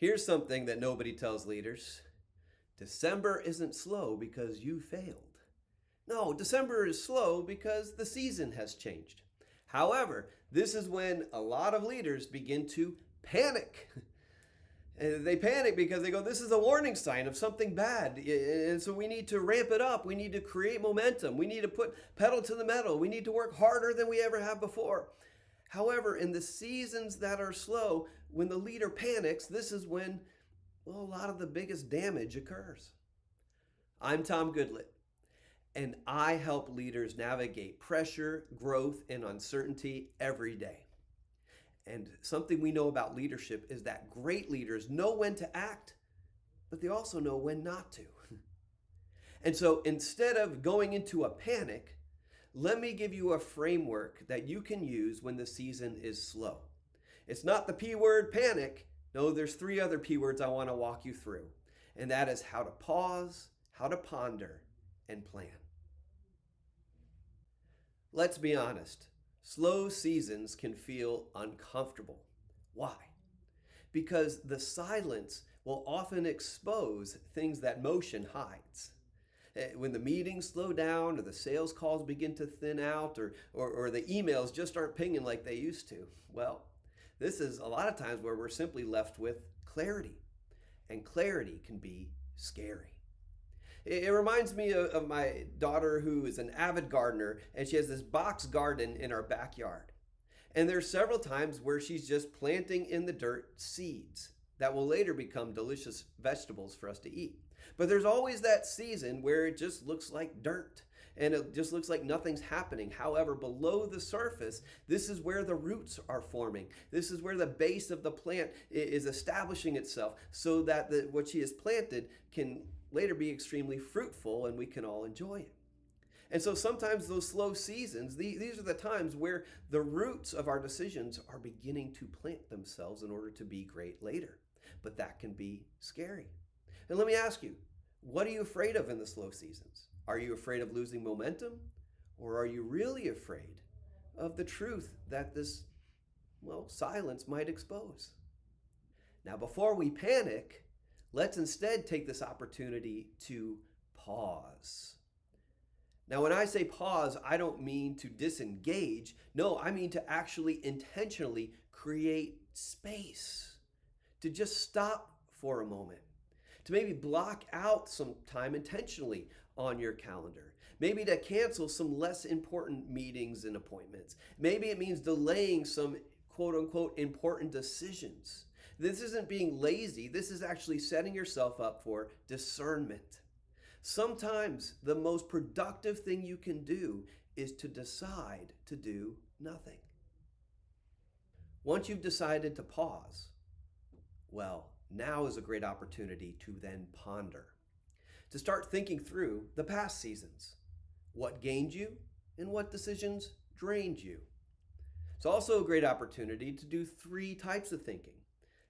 Here's something that nobody tells leaders. December isn't slow because you failed. No, December is slow because the season has changed. However, this is when a lot of leaders begin to panic. And they panic because they go, this is a warning sign of something bad. And so we need to ramp it up. We need to create momentum. We need to put pedal to the metal. We need to work harder than we ever have before. However, in the seasons that are slow, when the leader panics, this is when, well, a lot of the biggest damage occurs. I'm Tom Goodlett, and I help leaders navigate pressure, growth, and uncertainty every day. And something we know about leadership is that great leaders know when to act, but they also know when not to. And so instead of going into a panic, let me give you a framework that you can use when the season is slow. It's not the P word, panic. No, there's 3 other P words I want to walk you through. And that is how to pause, how to ponder, and plan. Let's be honest. Slow seasons can feel uncomfortable. Why? Because the silence will often expose things that motion hides. When the meetings slow down or the sales calls begin to thin out or the emails just aren't pinging like they used to, well, this is a lot of times where we're simply left with clarity. And clarity can be scary. It reminds me of my daughter who is an avid gardener, and she has this box garden in our backyard. And there's several times where she's just planting in the dirt seeds that will later become delicious vegetables for us to eat. But there's always that season where it just looks like dirt and it just looks like nothing's happening. However, below the surface, this is where the roots are forming. This is where the base of the plant is establishing itself so that what she has planted can later be extremely fruitful and we can all enjoy it. And so sometimes those slow seasons, these are the times where the roots of our decisions are beginning to plant themselves in order to be great later. But that can be scary. And let me ask you, what are you afraid of in the slow seasons? Are you afraid of losing momentum? Or are you really afraid of the truth that this, well, silence might expose? Now, before we panic, let's instead take this opportunity to pause. Now, when I say pause, I don't mean to disengage. No, I mean to actually intentionally create space, to just stop for a moment, to maybe block out some time intentionally on your calendar, maybe to cancel some less important meetings and appointments. Maybe it means delaying some quote unquote important decisions. This isn't being lazy. This is actually setting yourself up for discernment. Sometimes the most productive thing you can do is to decide to do nothing. Once you've decided to pause, well, now is a great opportunity to then ponder, to start thinking through the past seasons, what gained you and what decisions drained you. It's also a great opportunity to do 3 types of thinking.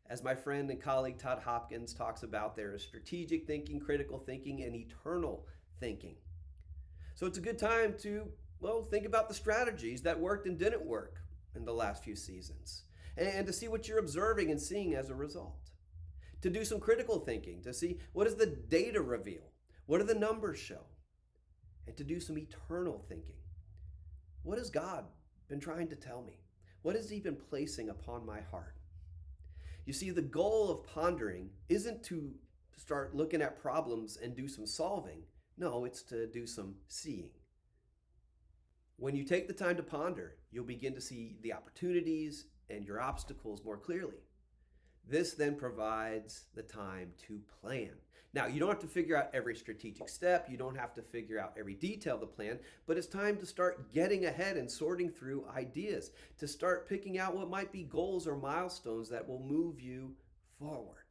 As my friend and colleague Todd Hopkins talks about, there is strategic thinking, critical thinking, and eternal thinking. So it's a good time to, well, think about the strategies that worked and didn't work in the last few seasons, and to see what you're observing and seeing as a result. To do some critical thinking, to see what does the data reveal? What do the numbers show? And to do some eternal thinking. What has God been trying to tell me? What has He been placing upon my heart? You see, the goal of pondering isn't to start looking at problems and do some solving. No, it's to do some seeing. When you take the time to ponder, you'll begin to see the opportunities and your obstacles more clearly. This then provides the time to plan. Now, you don't have to figure out every strategic step. You don't have to figure out every detail of the plan, but it's time to start getting ahead and sorting through ideas, to start picking out what might be goals or milestones that will move you forward.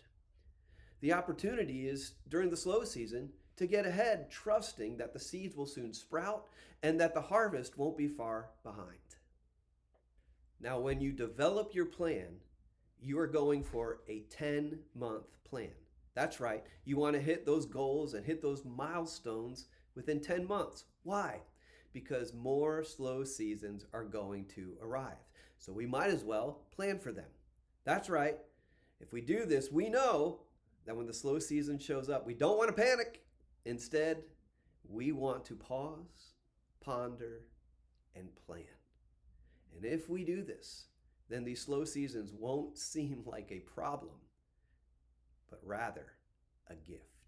The opportunity is during the slow season to get ahead, trusting that the seeds will soon sprout and that the harvest won't be far behind. Now, when you develop your plan, you are going for a 10-month plan. That's right. You want to hit those goals and hit those milestones within 10 months. Why? Because more slow seasons are going to arrive. So we might as well plan for them. That's right. If we do this, we know that when the slow season shows up, we don't want to panic. Instead, we want to pause, ponder, and plan. And if we do this, then these slow seasons won't seem like a problem, but rather a gift.